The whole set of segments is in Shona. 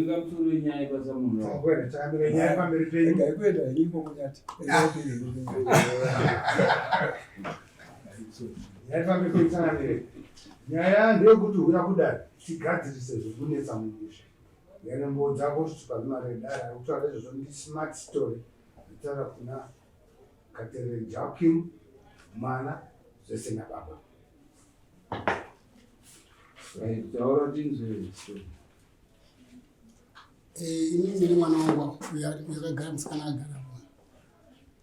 Ngamsuru nyai kwa sababu no. Kwenda chambe nyai kwa mbele ngai kwenda nyimbo kunyati. Nyai kwa mbele sana mbele. Nyaya ndio kuti uyakuda tigadzirise zvokunetsa mumusha. Yane mbodza kusvika mari dara kutaura izvo ndi smart story. Kutaura kuna Catherine Joaquin mwana zvese nababa. taura tinzwe. Ini ndiri mwana wangu yakagara musikana agara pano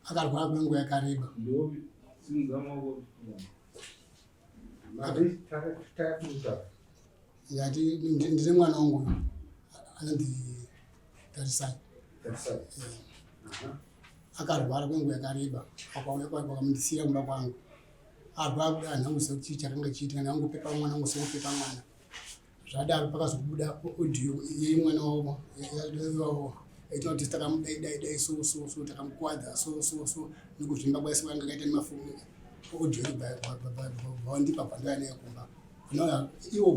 akarwara kwenguva yakareba. Ndovi sinzamako Mari takuta. Yati ndiri mwana wangu anonzi Tarisai. Akarwara kwenguva yakareba akauya vakamundisiya kumba kwangu arwara kuda hananguziva kuti chii chakanga chiitika ndangopepa mwana nguziva kupepa mwana zvadaro pakazobuda audio yemwana wavo aita kuti takamudaidai so takamukwadza so nekuzvimba kwaisi vanga kaita nemafumu audio bvawandipa pandoya naye kumba iwo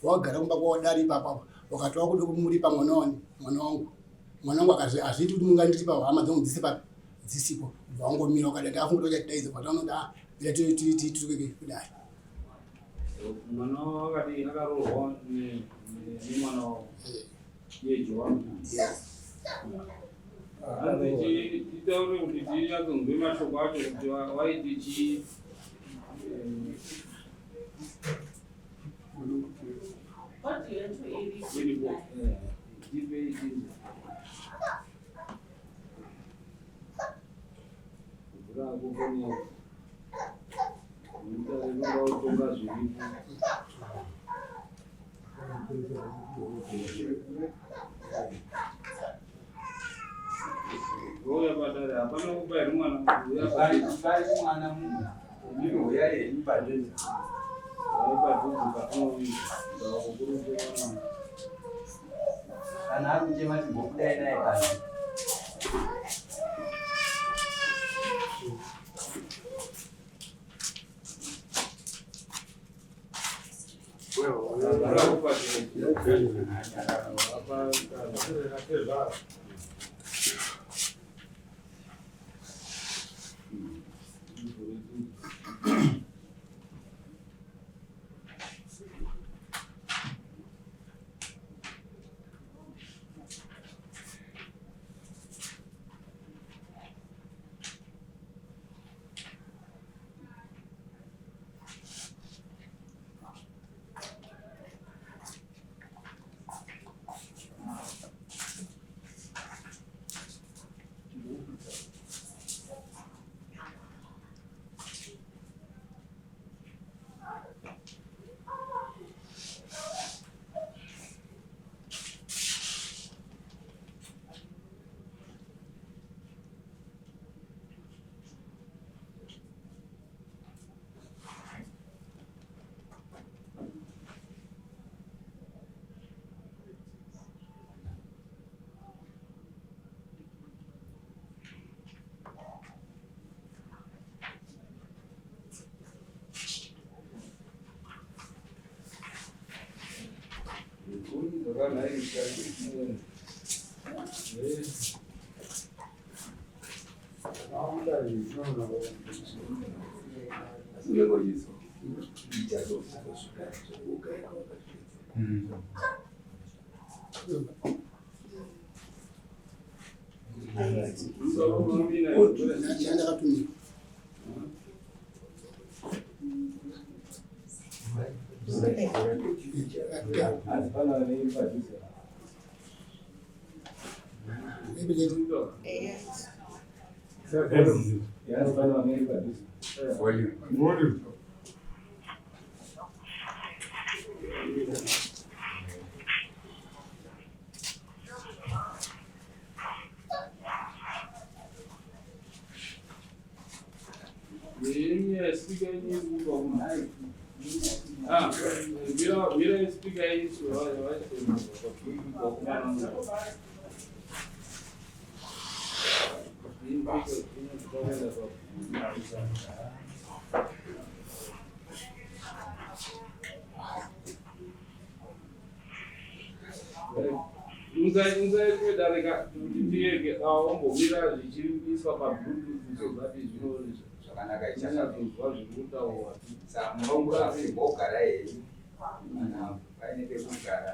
bvawagara kumba kwawadari ipapapa wakatova kuda kumuripa mwana wangu akazvi hazviiti kuti mungandiripa hama dzangu dzise papi dzisipo bvawangomira ukada ndafunga kuti uchatidaidza patanoda ila tituke kudai mwana wakati akarohwa nemwana yeJohn. Titaure kuti tinyatsokunzwe mashoko acho kuti waiti chii. Goya badare hapana kubaira mwana mwana munhu yaye ipadze. Kana akuchema timbokudai naye pasi. Mira explica isso, vai ungaikudarika tiyeke ombomira zvichiiswa pabluetooth so that zvakanaka zvinozwa zvirikutaurwa ichaaogara hei kana paine pekugara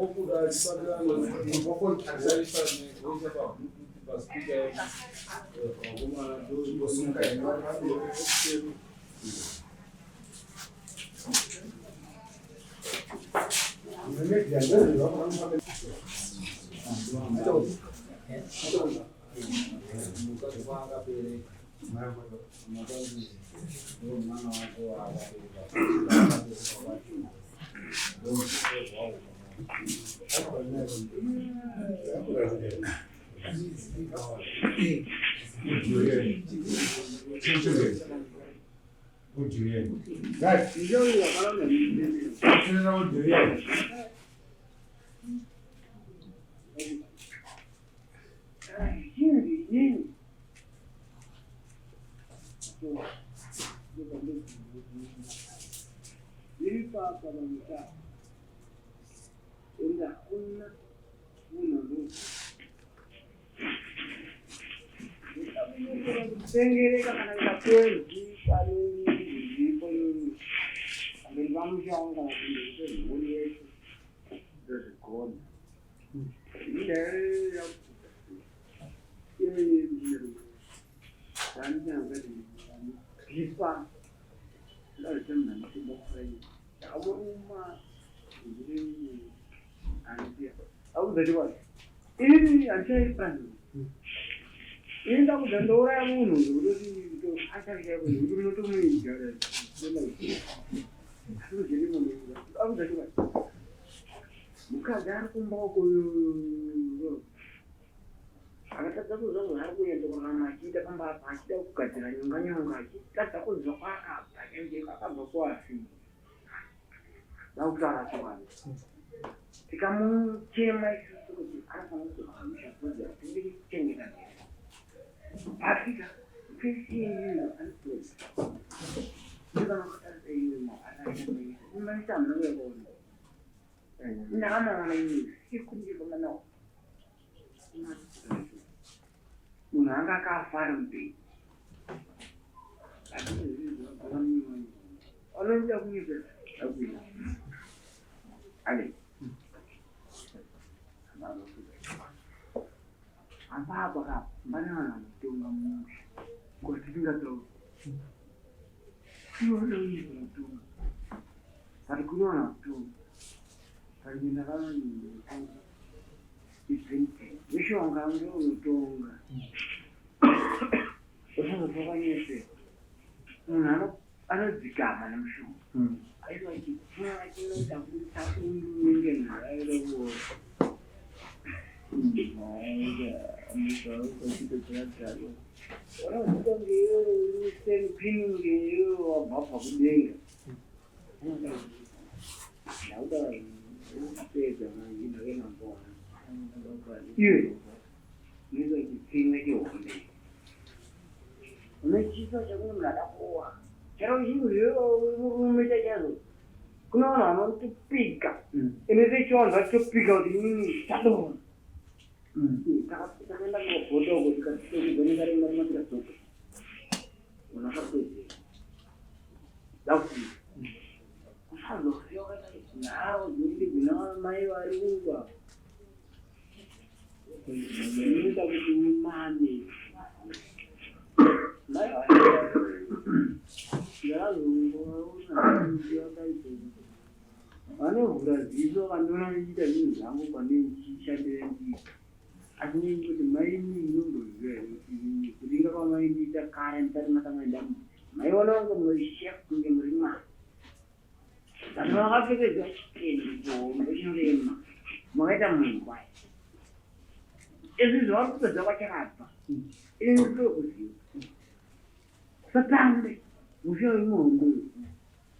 okuda chipatiranoisa pabluetooth paspika vakomana ndosumuka Ini tak udah orang mulu, dulu itu asal saya pun dulu tu mungkin jadi, aku jadi mungkin, aku dah cuba. Muka jar pun bawa koyo, agak tak tahu zaman aku yang tu orang macam kita kan bahas kita bukan jalan yang kita tak tahu zokat, tak yang dia kata berkuasa. Tahu cara cuman. Jika kamu cemai sesuatu, apa kamu tu kamu siapa dia, ini cengiran. Afrika, kesi itu, kita nak kata ini mana ini, mana sama ni pun. Nama mana ini, ikut juga mana. Mungkin kafar nanti. Orang jauh ni tu, jauh ni. Ada. Apa kah? Mana tu kamu? Kau tidak tahu. Kau ni tu. Tapi kau nak tu. Tapi ni nak ni. Itu. Mesti orang kamu tu orang. Orang tu orang ni tu. Mana ada jika mana mesti. Ayo lagi. Ayo lagi. Tapi mungkin ada tu. Orang bukan dia, mesti pin dia, apa pun dia. Ada, itu jangan ini nampak. Iya, ni tu pin lagi orang ni. Orang cakap jangan melada kuah. Cara ini dia, orang macam tu. Kenapa orang tu pika? Ini dia cakap tu pika ini satu. Kalau kita lagi bodoh, kita tu beri dari mana kita tu. Mana tu? Jauh. Kalau dia kata, nah, jadi bina mai baru buat. Ini tak betul mana. Mai baru. Lalu dia kata itu. Ane bukan itu kan orang ini dah ni, aku pandai kisah dia ni. Aku ni tu main ni nunggu je. Jadi kalau main di sekarang termata macam, main orang tu Malaysia tu yang berima. Tapi orang tu tu jadi tu, macam ni, mereka mumpai. Itu orang tu dah baca apa? Ini tu usi. Setang ni, usia mungkin.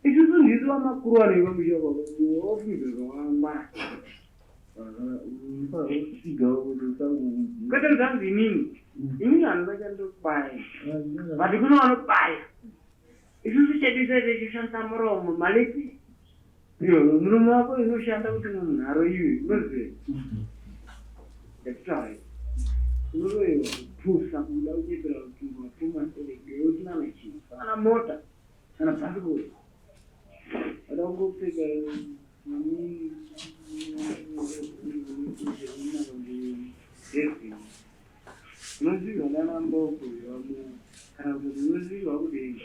Itu tu ni tu amak keluar ni, kami siapa? Oh, ni tu orang bah. Kadang-kadang ini anda jangan baik. Tapi kalau anda baik, itu jadi decision sama orang Malaysia. murume wako inoshanda kuti munharo iyoyi unozive ndakutaura unoroiwa kupusa kuda kuchepera kuti watuma ntelegeo usina nachii kana mota kana bhasikoro ada kungopfeka unoziva nana mboko kana kuti unoziva kuti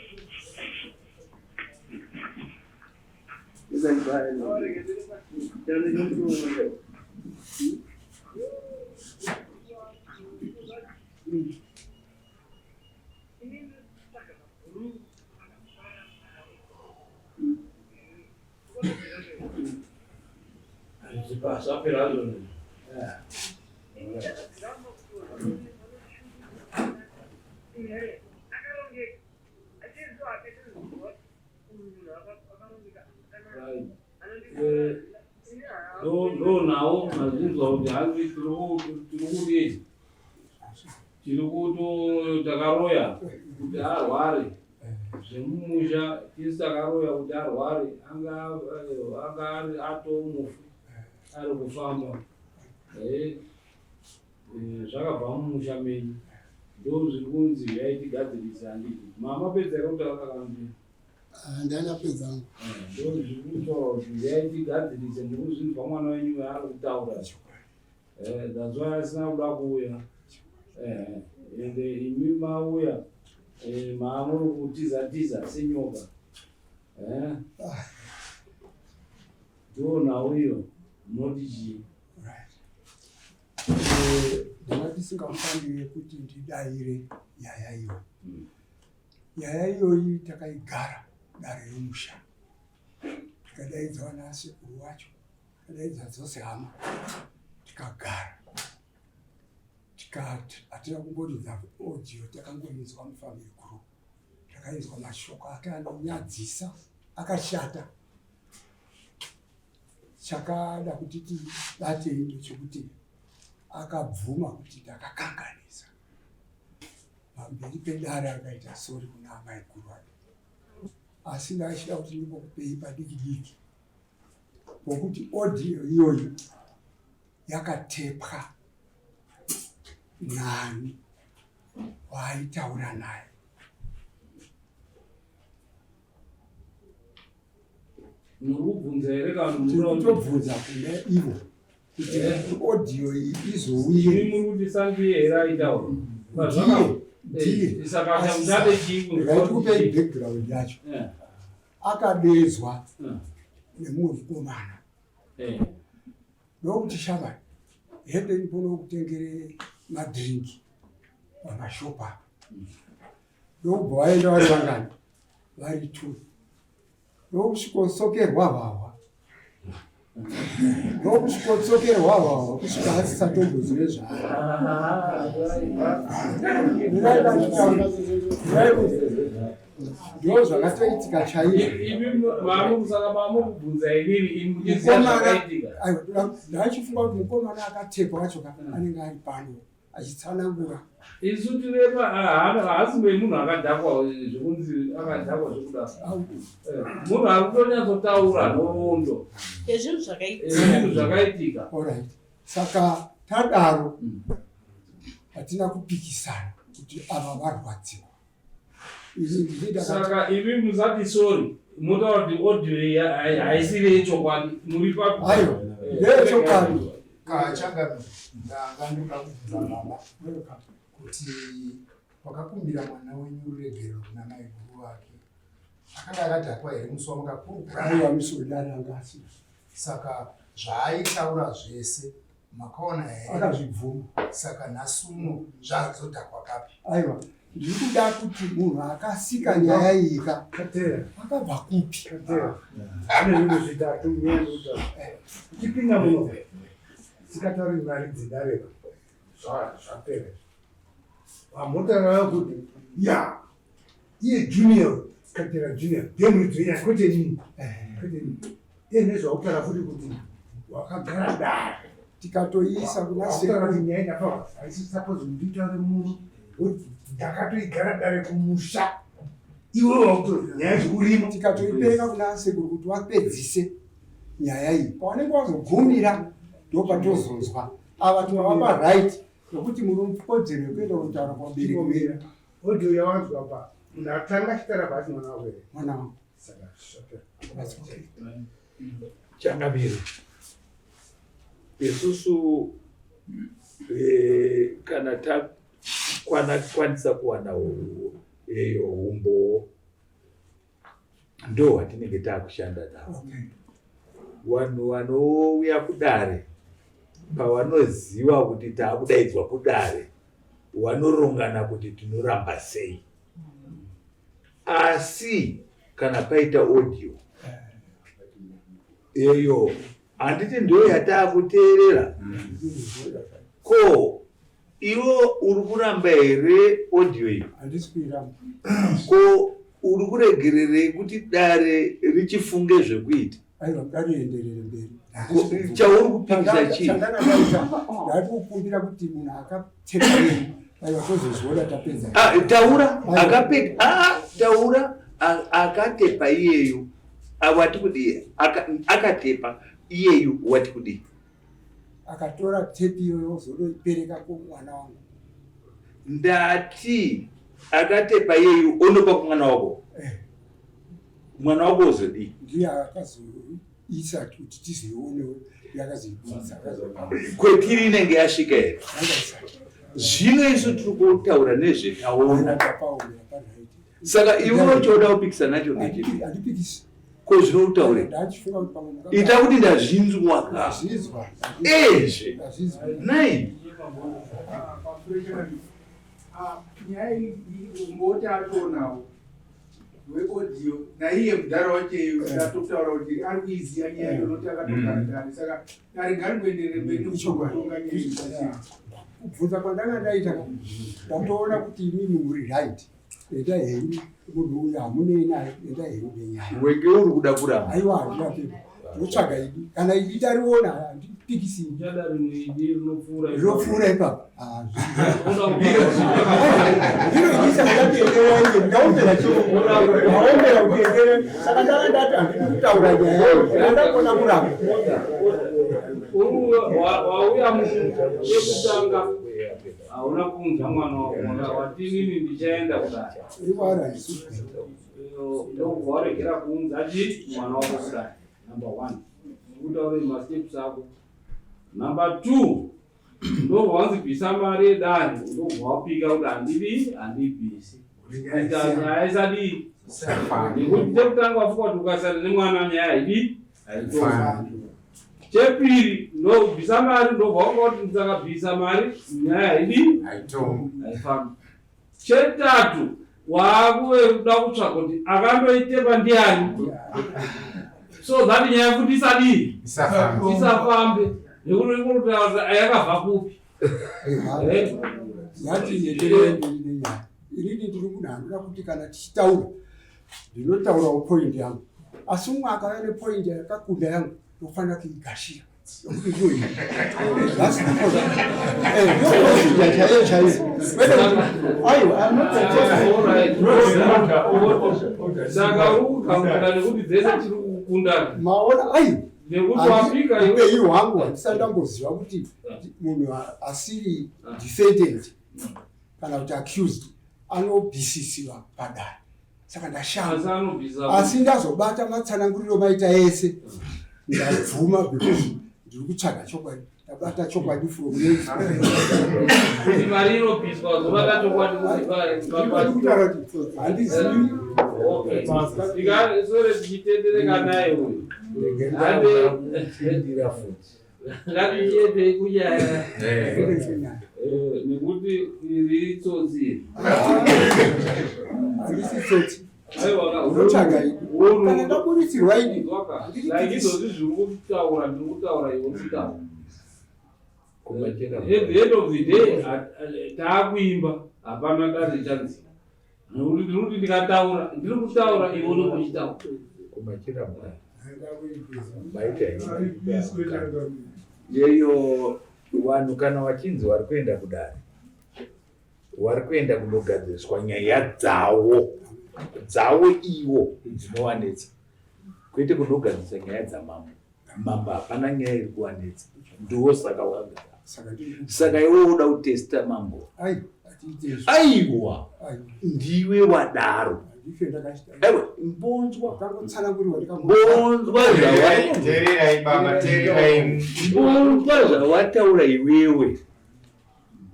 ndo nawo mazinzwa kuti hanzi tirikudii tirikuto takaroya kuti arware zvemumusha tisi takaroya kuti arware anga atomufu ari kufamba zvakabva mumusha menyu ndo zviri kunzi zvaitigadzirisa handiti mamapedzera kuti akakambi ndanyapedzangu ndo zviri kutaura kuti zvaitigadzirise ndikuzvinzwa mwana wenyu yaari kutaura that's why asina kuda kuuya ende imi mauya maamuri kutiza senyoka ndo nhau iyo munoti chii ndanga tisingafanire kuti ndidayire nyaya iyo. Nyaya iyoyi takaigara dare yomusha, tikadaidza vanasekuru vacho, tikadaidza dzose hama, tikagara tikati hatina kungoridza audio, takangoinzwa mufamily group, takainzwa mashoko ake anonyadzisa akashata. Chakada kuti tibatei ndechekuti akabvuma kuti takakanganisa pamberi pedare, akaita sori kuna amai guru ake, asi ndachida kuti ndingokupei padiki diki pokuti audio iyoyo yakatepwa nani waaitaura naye. murikubvunza here kana kutobvunza kune ivo kuti audio iyi izouye muri kuti sandiye here aitaura ndikupei background yacho. Akadedzwa nemukomana ndokuti shabani hende ndipono kutengere madhiringi pamashopa ndokubva vaenda vari vangani vari 2 ndokusvikosokerwa hwahwa ndokusvikotsokerwa hwahwa kusvika asisatombozire ndo zvakatoitika chaizvo. Ndachifunga kuti mukomana akatepa wacho anenge ari pano achitsanangura isu tirepa haasimbei munhu akadhakwa zvekunzi akadhakwa zvekuda munhu ari kutonyatsotaura nhoroondo ezvinhu zvakaitika. Alright, saka tadaro hatina kupikisana kuti ava varwadziwa. Saka ivi musati sori motaura kuti audio haisiri yechokwadi muri aiwa ndeyechokwadi. Kachanga ndanga kubvunza baba kuti wakakumbira mwana wenyu ruregero kuna mai guru wake akanga akadhakwa here musi wamakakura? Aiwa misodari anga asina. Saka zvaaitaura zvese makaona here? Akazvibvuma. Saka nhasuno zvaazodhakwa kapi? Aiwa ndiri kuda kuti munhu akasika nyaya iyi akabva kupi? Ane zvinhu zvitatu nyenduta tipinda muno tikatauri mari dzindareva zvapera vamotarayo kuti ya iye junior katera junior demuridzenya kwete nini iye nezvautaura futi kuti wakagara dare tikatoisa kuna sekuru nyaya ndapa haisi suppose nditaure munhu ndakatoigara dare kumusha iwewe wakuto nyaya zvekurima tikatoipeka kuna sekuru kuti wapedzise nyaya iyi pavanenge vazogumira ndopatozonzwa ava tovapa right nokuti muri kodzero yekuenda kutaura kwabereki vedu. Audio yawanzwa pa munhu atanga achitara basi mwana wako here mwana wangu saka Changamire isusu kana takwanisa kuwana umbo ndo watinenge takushanda navo. Vanhu vanouya kudare pavanoziva kuti taakudaidzwa kudare vanorongana kuti tinoramba sei, asi kana paita audio eyo handiti ndo yataakuteerera. Ko iwo uri kuramba here audio iyo? handisi kuiramba. Ko uri kuregererei kuti dare richifunge zvekuita? aiwa ngarienderere mberi. Chauri kupikisa chii? chandakadaita ndati kukumbira kuti munhu akapfeka yei aiwa tozozviona tapedza. Taura akapfeka taura akatepa iyeyo wati kudii? Akatepa iyeyo wati kudii? akatora tepi iyoyo ozodoipereka kumwana wangu. Ndati akatepa iyeyo onopa kumwana wako. Mwana wako ozodii? ndiye akazoisa kuti tizionewo yakazoibudisa kwetiri inenge yasvika here. Zvino isu tiri kutaura nezvetaura. Saka iwe unochoda kupikisa nacho nechii? handipikisi. Ko zvinoutaure ndachifunga kuti pamwe ita kuti ndazvinzwa ka ndazvizwa ezve nai nyaya iyi umboti atonawo weaudio naiye mudhara wacheyo ndatotaura kuti ari kuiziya nyaya yonoti akatogaradari saka dari ngaringoenderere mberi nekutonga nyaya. kubvunza kwandanga ndaita ndatoona kuti imini muri right enda henyu munhu uyu hamunei naye enda henyu nenyaya. wenge uri kuda kuramba? aiwa handinapepa ndotsvaga idi kana idi dariona handipikisi rinopfuura ipapa ndinoisa ndatenderenge ndaombera chiaombera kutenderera saka ndanga ndati handikutaura nyaya yayo ndakona kuramba. wauya yekutanga hauna kunza mwana wako watinini ndichaenda kudai iwara ndobva waregera kuunza chi mwana wako kudai. Number 1 kutaure masteps ako. Number 2 ndobva wanzibvisa mari yedare ndobva wapika kuti handibvisi ita nyaya isadii nekuti chekutanga wafuka kuti ukasara nemwana nyaya haidii haitofani. Chepiri ndobvisa mari ndobva wanga kuti ndisakabvisa mari nyaya haidii haifambi. Chetatu waakuve kuda kutsvaga kuti akandoitepa ndiani so that nyaya kuti isadii isafambe nekuti ikutaura ayakabva kupi yati nyenderere mberi nenyaya inini ndiri munhu anoda kuti kana tichitaura ndinotaurawo point yangu asi umwe akava nepoint yakakunda yangu ndofanira kuigashira nokuti ndoii chaiyo chaiyo saka uri kukamuka nekuti dzese tiri kukundana maona aiwa nekuti wapika upenyu hwangu handisati ndamboziva kuti munhu asiri defendant kana kuti accused anobhisisiwa padare saka ndashanga asi ndazobata matsananguriro maita ese ndabvuma because ndiri kutsvaga chokwadi ndabata chokwadi from mari inobviswa zobata chokwadi kutaura kuti handizivi sore tichitendereka naye uyu ngatichiendei kunyaya nekuti iri tsotsi handisi tsotsi unotsvaga kana ndaburisirwa ini izvozvi zviri kutaura ndiri kutaura iwe kutaura at the end of the day taakuimba hapana dare chanzi nekuti ndinoti ndikataura ndiri kutaura iwe unekuchitaura kumachira yeyo vanhu kana vachinzi vari kuenda kudare vari kuenda kundogadziriswa nyaya dzavo iwo dzinowanetsa kwete kundogadzisa nyaya dzamambo Mamba hapana nyaya iri kuwanetsa. Ndiwo saka wagara. Saka iwe unoda kutesta mambo. Aiwa. Ndiwe wadaro. Ewe mbonzwa zvawataura iwewe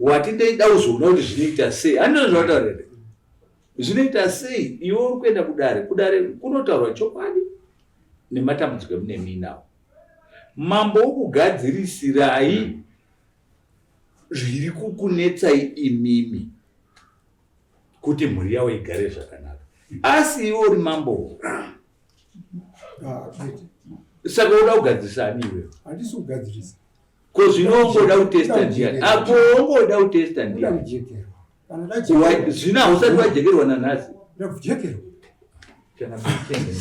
wati ndeida kuzoona kuti zvinoita sei. Handizvo zvawataura here? Zvinoita sei? Iwe uri kuenda kudare kunotaurwa chokwadi nematambudziko emunemi nawo. Mambo okugadzirisirai zviri kukunetsai imimi kuti mhuri yawo igare zvakanaka. Asi iwe uri mambo. Saka unoda kugadzirisa ani iwewe? Handisi kugadzirisa. Ko zvinongoda kutesta ndiani? Apo ungoda kutesta ndiani? Zvino hausati wajekerwa nanhasi? Ndakujekerwa. Kana mutenge.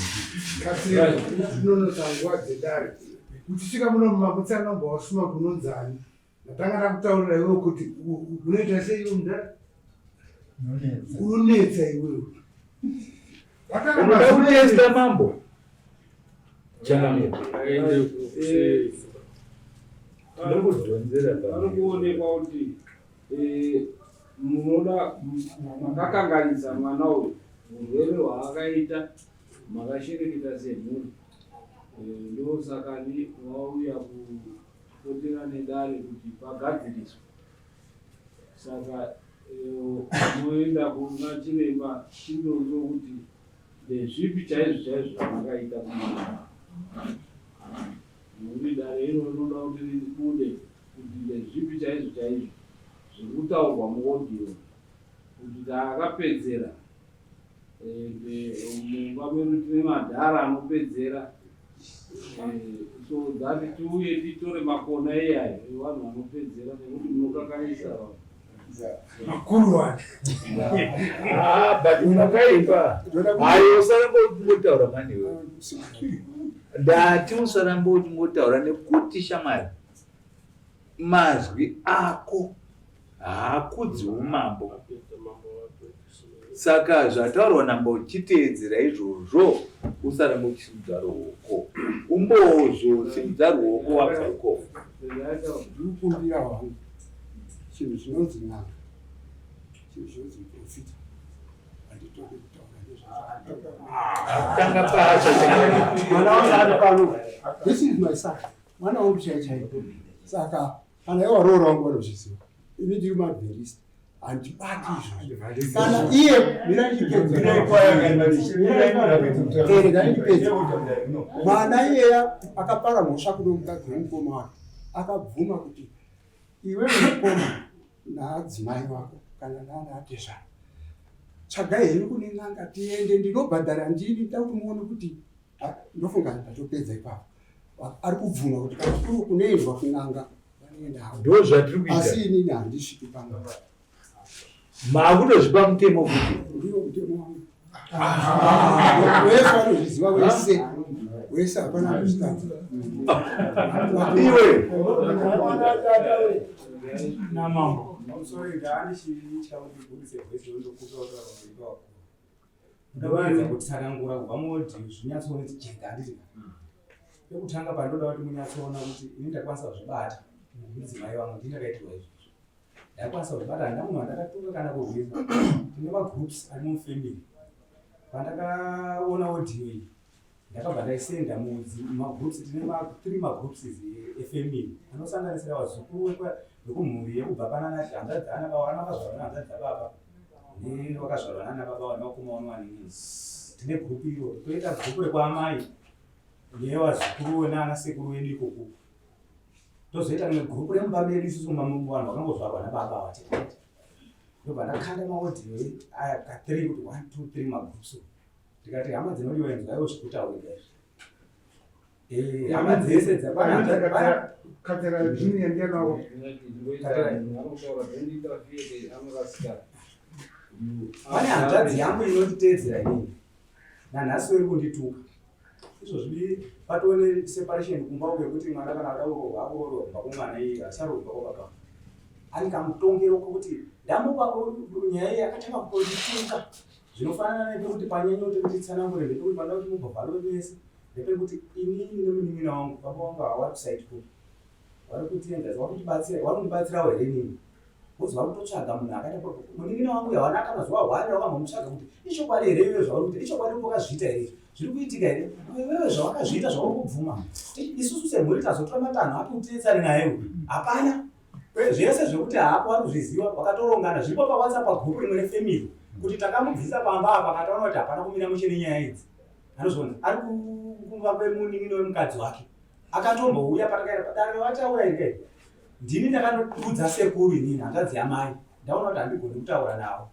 Zvinonotangwa dzedare. Uchisvika muno mumakutsana mbawasuma kunonzani. Natanga ndakutaurira iwewe kuti unoita sei iwe mudare? Unonetsa iwewe. Unoda kutesta mambo? Changamira. Arikuonekwa kuti munoda makakanganisa mwana uyu urwere hwaakaita makashereketa semhuri. Ndosaka ni wauya kupotera nedare kuti pagadziriswe. Saka moenda kuna chiremba chindonzo kuti ndezvipi chaizvo zvamakaita kumwana. Muri dare iro rinoda kuti ribude kuti ndezvipi chaizvo zviri kutaurwa muaudio kuti taakapedzera mumba medu tine madhara anopedzera. So dzati tiuye titore makona iyayo evanhu vanopedzera nekuti munokanganisa makuru wani. But unakaipa. Hayo usarambotaura mani wewe. Ndati usarambotaura nekuti shamari mazwi ako haakudzi umambo. Saka zvataurwa nambo uchiteedzera izvozvo usarambosimudza ruoko. Umbozosimudza ruoko wabva ikoko. Ndikukumbira wangu chinhu chinonzi n'anga, chinhu chinonzi muprofita. Handitodi kutaura Tanga pacho. Mwana wangu ari pano. This is my son. Mwana wangu chaichaipo. Saka kana iwe waroora wangu vanozviziva. Ini ndiri mabherista. Handibati izvozvo. Kana iye mwana iyeya akapara mhosva kuno mukadzi womukoma wake akabvuma kuti iwe mukoma naadzimai wako kana naanaatezvana tsvagai henyu kune n'anga tiende, ndinobhadhara ndini nda kuti muone kuti ndofunga ndatopedza ipapo. Ari kubvuma kuti kana kuri kunoendwa kun'anga vanoendawo. Ndo zvatiri kuita. Asi inini handisviki pano. Maakutozvipa mutemo kuti ndiwo mutemo wangu. Wese vanozviziva wese. Wese hapana kuzvitanza. Iwe namambo sorry ndani chiri chauri kurise voice ndokutoka kuipa ndawanza kutsanangura kubva mudhi zvinyatsoona tichenda handiti pekutanga pandoda kuti munyatsoona kuti ini ndakwanisa kuzvibata mudzimai wangu ndinakaitirwa izvozvo ndakwanisa kuzvibata handina munhu andakatoka kana kurwisa tine magroups ari mufamily pandakaona audio iyi ndakabva ndaisenda mumagroups tine 3 magroups efamily anosanganisira vazukuru vekumhuri yekubva panana hanzvadzi ana baba vana vakazvarwa nehanzvadzi dzababa nevakazvarwa nana baba vana vakoma vano vaninini tine gurupu iro. Toita gurupu rekuamai nevazukuru nana sekuru vedu ikoko. Tozoita rimwe gurupu remumba medu isusu vanhu vakangozvarwa nababa vatete. Ndobva ndakanda maodhiyo aya ka3 kuti 1 2 3 magrupuso tikati hama dzinodiwa enzwaiwo zvikutaurira izvi hama dzese dzakwana katera junior ndianawo pane hanzvadzi yangu inotiteedzera inini nanhasi uri kundituka izvozvi patone separation kumba kwekuti mwana kana adaurwa akurorwa kumwana iye asarorwa kwababa ari kamutongero kokuti ndamupa nyaya yakatanga kundituka zvinofanana nepekuti panyenyoti kuti tsanangure ndekuti panda kuti mubva valo vese ndepekuti inini nomunin'ina wangu baba vangu hawarikusite ku vari kutiendesa varundibatsirawo here nini uzi vari kutotsvaga munhu akaita munin'ina wangu yawanaka mazuva hwari wakambomutsvaga kuti ichokwadi here iwe zvauri kuti ichokwadi wakazviita here zviri kuitika here wewe zvawakazviita zvauri kubvuma isusu semhuri tazotora matanho api kutietsani naye hapana zvese zvekuti haapo vari kuzviziva vakatorongana zviripo pawhatsapp pagrupu rimwe refamily kuti takamubvisa pamba apa akataona kuti hapana kumira muchine nyaya idzi anozvona ari kumba kwemunin'ina wemukadzi wake akatombouya patakaenda padare vataura ike ndini ndakandodudza sekuru inini hanzvadzi yamai ndaona kuti handigoni kutaura navo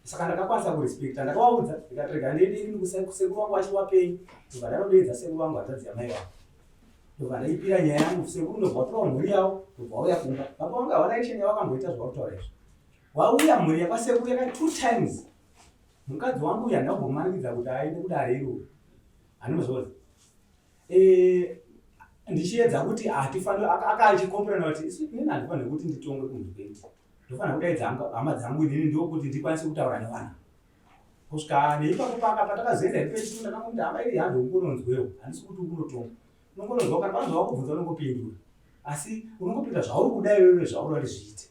saka ndakakwanisa kurespekta ndakawaudza ndikatirega ndedini kusekuru wangu achiwapei ndobva ndanodedza sekuru wangu hanzvadzi yamai vangu ndobva ndaipira nyaya yangu sekuru ndobva watora mhuri yavo ndobva wauya kumba baba vangu havana isheni yavakamboita zvakutaura izvo wauya mhuri yakwasekuru yaka 2 times mukadzi wangu uya ndakambomanikiza kuti aende kudare iroro handimuzoza ndichiedza kuti hatifanira akachikomprana kuti inini handifaniri kuti nditongwe kunhu kweti ndofanira kudaidza hama dzangu inini ndokuti ndikwanise kutaura nevanhu kusvika neipapo paka patakazoenda ndipechitu ndakangomuti hama iri hando ungononzwewo handisi kuti ungonotonga unongononzwa kana panzwa wakubvunza unongopindura asi unongopinda zvauri kuda iwewe zvauri wati zviite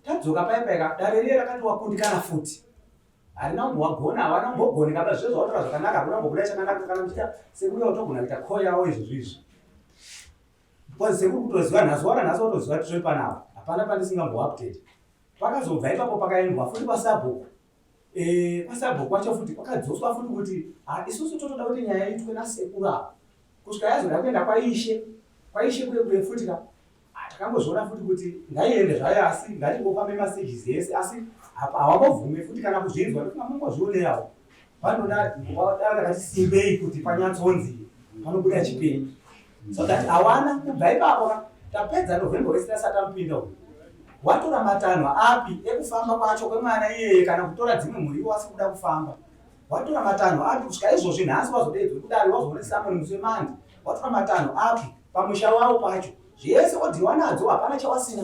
tadzoka paipaika dare riye rakati wakundikana futi harina kumbowagona havana kumbogoni kaba zvezvo zvautora zvakanaka hakuna kumbobuda chakanaka kana muchita sekuru yautogona kuita koo yavo izvozvizvi because sekuru kutoziva nhasi wara nhasi watoziva titoi panapa hapana pandisingamboupdate pakazobva ipapo pakaendwa futi pasabhuku pasabhuku wacho futi pakadzoswa futi kuti isusu totoda kuti nyaya itwe nasekuru apa kusvika yazoda kuenda kwaishe kuye futi ka takambozviona futi kuti ngaiende zvayo asi ngatingofambe mastages ese asi havambobvume futi kana kuzvinzwa tikamangozvioneyawo vanoda ndakati simbei kuti panyatsonzi panobuda chipenyu so that hawana kubva ipapo tapedza november wese tasati amupinda uyu watora matanho api ekufamba kwacho kwemwana iyeye kana kutora dzimwe mhuri wasi kuda kufamba watora matanho api kusvika izvozvi nhasi wazodedzwe kudari wazoone samoni musi wemandi watora matanho api pamusha wavo pacho zvese odiwa nadzo hapana chawasina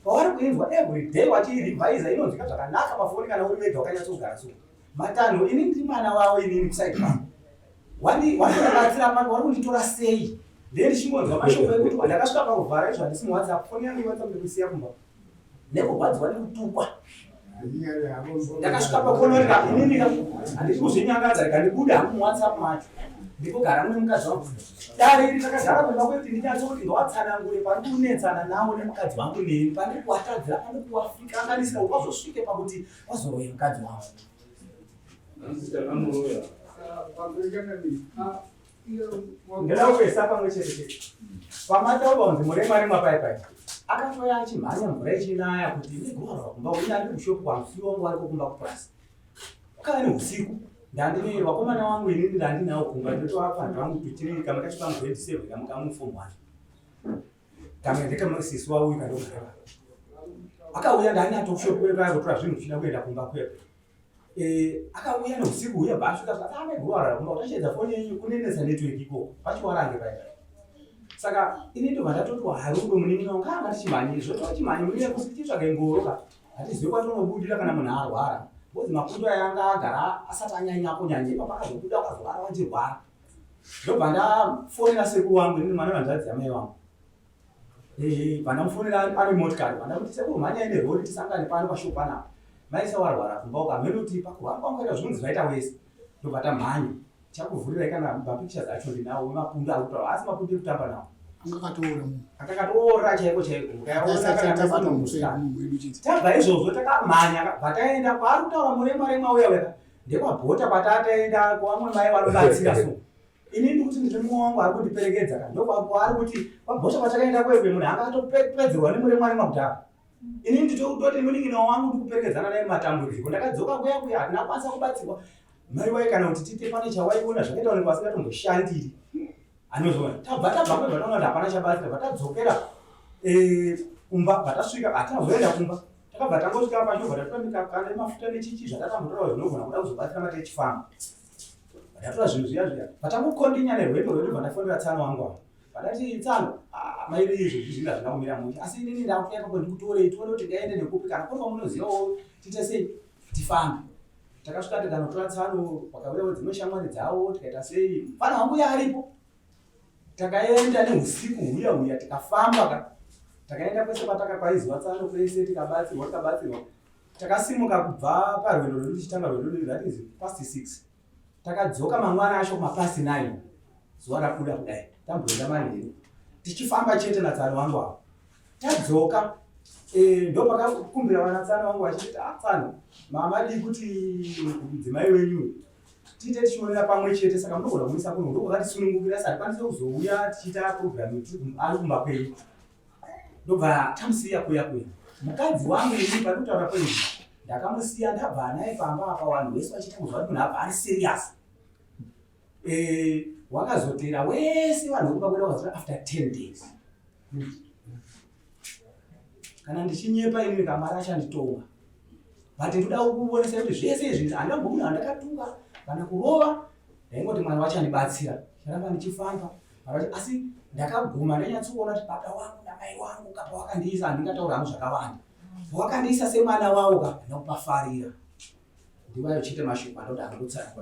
pavari kuinzwa everyday wachiirivhaiza inonzwika zvakanaka pafoni kana uri wega wakanyatsogara so matanho ini ndiri mwana wavo inini kusaidi pangu wandibatsira pano vari kunditora sei ndiye ndichingonzwa mashoko ekuti ndakasvika pakuvhara izvo handisi muwhatsapp foni yangu iwhatsapp ndikusiya kumba nekurwadziwa nekutukwa ndakasvika pakuonorika inini handisi kuzvinyangadza rikandibuda hangu muwhatsapp macho ndikugara mune mukadzi wangu dare iri takagara kumba kwekuti ndinyatsokuti ndawatsanangure pari kunetsana nawo nemukadzi wangu neni pandiri kuwatadzira pandiri kuwafika anganisira kuti wazosvike pakuti wazoroye mukadzi wangu ndinoda kuesa pamwe chete pamataura kunzi murema paipai akatoya achimhanya mvura ichinaya kuti ndigorwa kumba kuti ndandiri kushopu wamusiwo wangu ari kukumba kupurasi kava neusiku ndandine wakomana wangu inini ndandinawo kumba ndotovapandu vangu tutiri kamwe kachipangu 27 kamwe kamufomu 1 kamwe ndekamusisi wauyu kandogara akauya ndani atokushopu kutora zvinhu zvichida kuenda kumba kwepo akauya neusiku uye bhasvika zvakamegorara kumba utachedza foni yenyu kunenesa network ikoko pachiwarange pai saka ini ndobva ndatoti harudo munin'ina wangu anga tichimhanye zvotochimhanye munin'ina kuti titsvage ngoro hatizivi kwatonobudira kana munhu arwara bozi mapundo ayanga agara asati anyanya kunyanya ipapo akazobuda ukazorara wachirwara ndobva ndafonera sekuru wangu inini mwana wanzvadzi yamai wangu vandamufonera ane motikari vandakuti sekuru mhanyai nerori tisangane pano pashopu panapa maisa warwara kumba ukamhenoti pakurwara kwangu kaita zvinhu zvaita wese ndobva tamhanya chakuvhurirai kana mapictures acho ndinawo mapundo akutaura asi mapundo ekutamba nawo akakatoora chaiko tabva izvozvo takamhanya bvataenda kwaari kutaura murema uya weka ndekwabhota kwatataenda kwamwe mai vanobatsira so ini ndikuti ndiri mumwe wangu ari kundiperekedza ka ndokwaari kuti kwabhota kwatakaenda kwekwe munhu anga atopedzerwa nemurema kudhara ini nditoti munin'ina wangu ndikuperekedzana naye matambudziko ndakadzoka kuya hatina kwanisa kubatsirwa mai wai kana kuti tite pane chawaiona zvakaita onekwa asingatomboshandiri anozona tabva kwebva taona kuti hapana chabatsira bvatadzokera kumba bvatasvika hatazoenda kumba takabva tangosvika pasho bvatatora kana mafuta nechichi zvatatambotora zvinogona kuda kuzobatsira mate echifamba bvatatora zvinhu zviya bvatangokondinya nerwendo rwedu bvatafonera tsano wangu ava bvatati tsano mairi izvo zvizinga zvina kumira muti asi inini ndakuya papo ndikutorei tione kuti ngaende nekupi kana kwava munozivawo tite sei tifambe takasvika tikanotora tsano pakauyawo dzimwe shamwari dzawo tikaita sei fana wangu yaripo takaenda neusiku huya tikafamba takaenda kwese patakakwaizwa tsano kwese tikabatsirwa takasimuka kubva parwendo rwedu tichitanga rwendo rwedu that is past 6 takadzoka mangwana acho mapasi 9 zuva rabuda kudai tamboenda manheru tichifamba chete natsano wangu apo tadzoka ndo pakakumbira vanatsano wangu vachiti tsano mama dii kuti mudzimai wenyu tiite tichionera pamwe chete saka munogona kumisa kuno ndokakatisunungukira sati kwanise kuzouya tichiita programu ari kumba kwenyu ndobva tamusiya kuya mukadzi wangu ini pari kutaura kwenyu ndakamusiya ndabva naye pamba apa vanhu vese vachiita kuzva kuti munhu abva ari serious wakazotera wese vanhu vekupa kweda vakazora after 10 days kana ndichinyepa ini kamara achanditonga but ndoda kukuonesa kuti zvese izvi handambomuna handakatunga kana kurova ndaingoti mwari vachandibatsira charamba ndichifamba asi ndakaguma ndanyatsoona kuti baba wangu namai wangu kapa wakandiisa handingataura hangu zvakawanda wakandiisa semwana wavo ka ndinokupafarira ndivayo chete mashoko andoda andotsara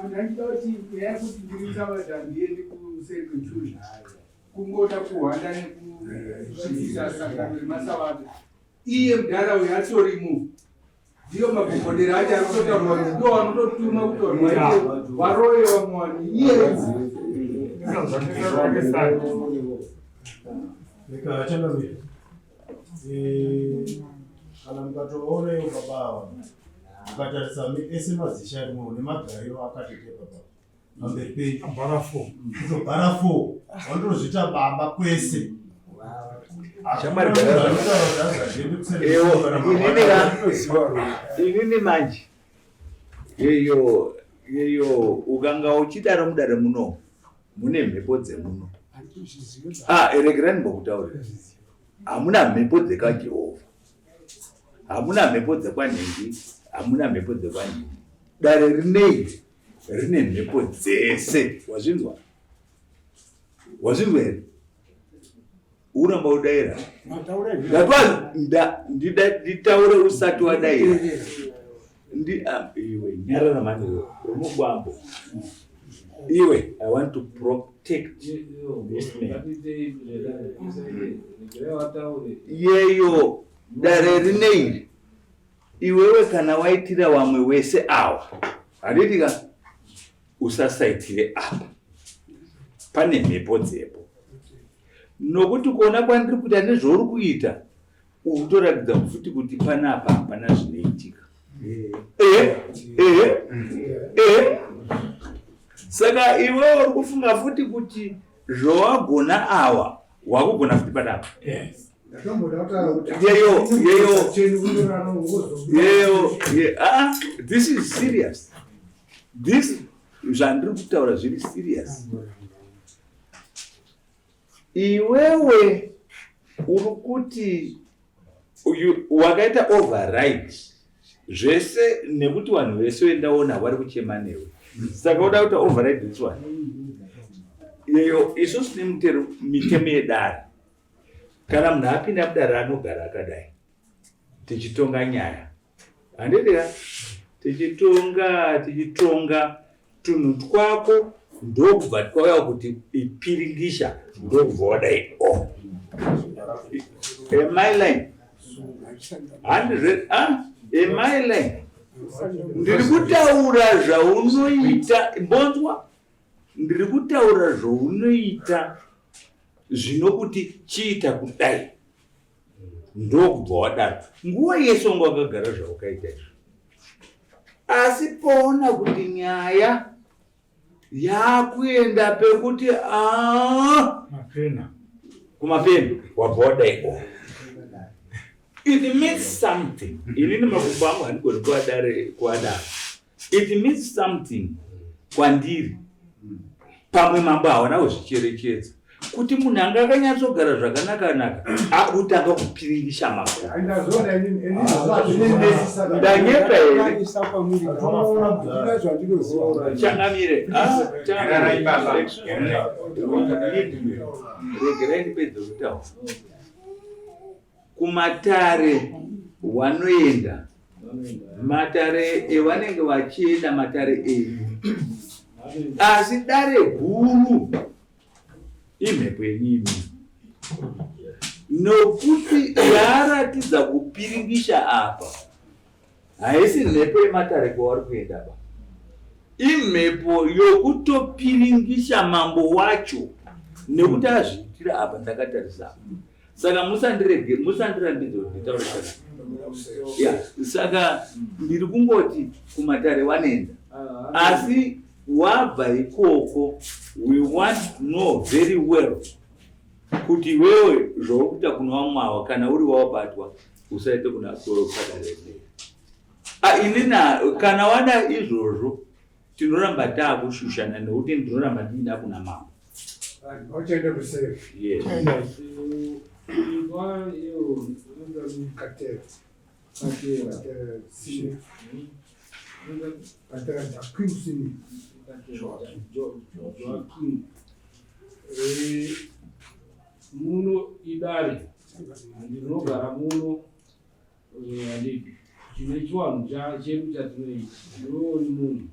andandida kuti nyaya kuti ndirisavadha ndiendi kusecontusion kungoda kuhwanda nekusvibisa sangano remasavada iye mudhara uyu atorimo ndiyo magogodera acho arikutotaurwa ndo vanototuma kutorwa varoye vamwani iye kana mukatooneyo baba mukatarisa ese mazisha arimo nemagariro akatete baba pamberi penyu bhara 4 wandozvita baba kwese inini manje yeyo ukanga uchidaro mudare muno mune mhepo dzemuno eregerani mbokutaurira hamuna mhepo dzekajehovha hamuna mhepo dzekwanhingi hamuna mhepo dzekwanhingi dare rinei rine mhepo dzese wazvinzwa here uramba udaira nditaure usati wadaira iwe nyarara mani romugwambo iwe I want to protect this man yeyo dare rineiri iwewe kana waitira wamwe wese awa handitika usasaitire apa pane mhepo dzepo nokuti kuona kwandiri kuita nezvauri kuita ukutoratidza futi kuti panapa hapana zvinoitika saka iwe uri kufunga futi kuti zvawagona awa wakugona futi panapa this is serious. This zvandiri kutaura zviri serious. Iwewe uri kuti wakaita override zvese nekuti vanhu vese vendaona vari kuchema newe. Saka uda kuita override this one. Yeyo isusu nemitemo yedare. Kana munhu apinda mudare anogara akadai. Tichitonga nyaya. Handidira? Tichitonga tunhu twako ndokubva twauya kuti ipiringisha ndokubva wadai. Am I lying? Am I lying? Ndiri kutaura zvaunoita mbonzwa. Ndiri kutaura zvaunoita zvinokuti chiita kudai ndokubva wadaro. Nguva yese wanga wakagara zvaukaita izvo. Asi poona kuti nyaya yakuenda pekuti kumapena wabva wadaiko. It means something. Inini makumbo angu handigoni kuadara. It means something kwandiri. Pamwe mambo hawana kuzvicherechedza. Kuti munhu anga akanyatsogara zvakanaka akutanga kupiringisha makuru. Ndanyepa here. Changamire. Regerai ndipedze kutaura. Kumatare wanoenda matare evanenge vachienda matare enyu, asi dare guru imhepo yenyimi, nokuti yaratidza kupiringisha apa haisi mhepo yematare kwavari kuenda ba, imhepo yokutopiringisha mambo wacho nekuti azviitira apa ndakatarisa. Saka musandirambidze kuti nditaure saka. Saka ndiri kungoti kumatare wanenda, asi wabva ikoko we want to know very well kuti wewe zvokuita kuna vamwawa kana uri wabatwa usaite kuna padare. Inina kana wada izvozvo tinoramba taakushushana nekuti ndinoramba ndiina kuna mambo. Ochende kusere. Yes. Katera Jakim muno idare ndinogara muno handipi chine chiwanhu chedu chatinoita ndinooni munhu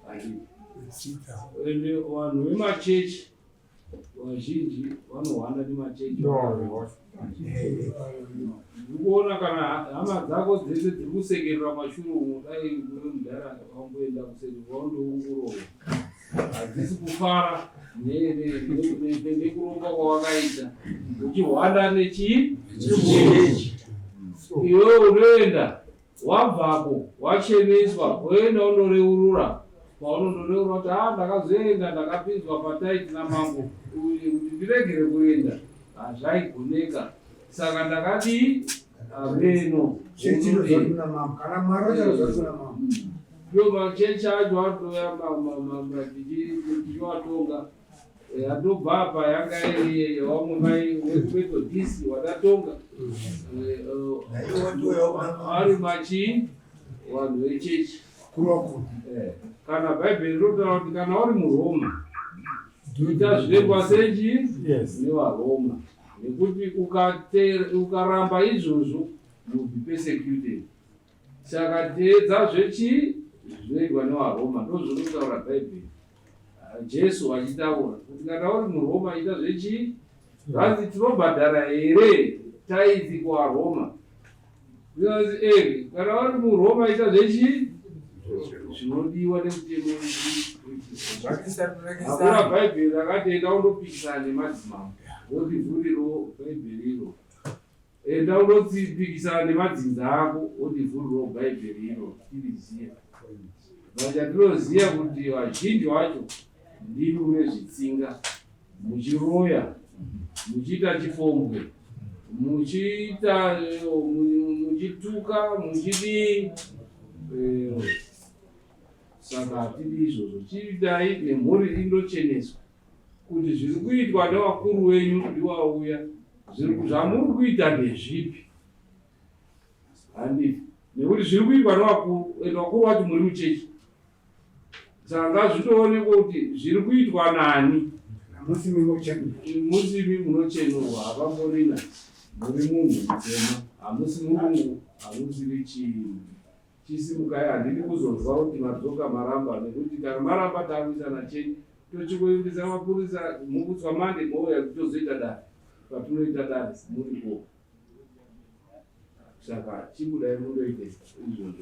handipi ende vanhu vemachechi vazhinji vanohwanda nemachechi ndikuona kana hama dzako dzese dziri kusekerera mashure umo dai mudhara wangoenda kuseri waundoongororwa hadzisi kufara nekuronga kwawakaita uchihwanda nechechi iwe unoenda wabvako wacheneswa woenda undoreurura paunondoreurura kuti ndakazoenda ndakapinzwa pataiti namambo kuti ndiregere kuenda hazvaigoneka saka ndakadii ameno ndo machechi acho atoya ndichiwatonga yatobva apa yanga iri wamwe wekubetodhisi watatonga ari machi vanhu vechechi kana bhaibheri rotaura kuti kana uri muroma ita zvirengwa senji nevaroma, nekuti ukaramba izvozvo you'll be persecuted. Saka teedza zvechi zvinoitwa nevaroma ndozvinotaura bhaibheri. Jesu achitaura kuti kana uri muroma ita zvechi zvanzi tinobhadhara here taiti kuvaroma. Kana uri muroma ita zvechi zvinodiwa nemutemo. Hakuna bhaibheri rakati enda undopikisana nemadzimambo wodivhuriro bhaibheri iro, enda undopikisana nemadzinza ako wodivhuriro bhaibheri iro tiriziya. Chatinoziya kuti vazhinji vacho ndimi une zvitsinga, muchiroya, muchiita chifombwe, muchituka, muchidii. Saka hatidi izvozvo, chidai nemhuri indocheneswa kuti zviri kuitwa nevakuru wenyu ndiwauya, zvamuri kuita ndezvipi? Handifi, nekuti zviri kuitwa nevakuru, vakuru vacho muri muchechi. Saka ngazvitoonekwa kuti zviri kuitwa nani. Musimi munochenurwa, hapamborina, muri munhu mutema, hamusi murungu, hamuzivi chinhu. Chisimukai handidi kuzonzwa kuti madzoka maramba, nekuti kana maramba takuisana cheni tochikoendesa mapurisa mukutswa mande mouya tozoita dare patinoita dare muripo. Saka chibudai mundoite izvozvo.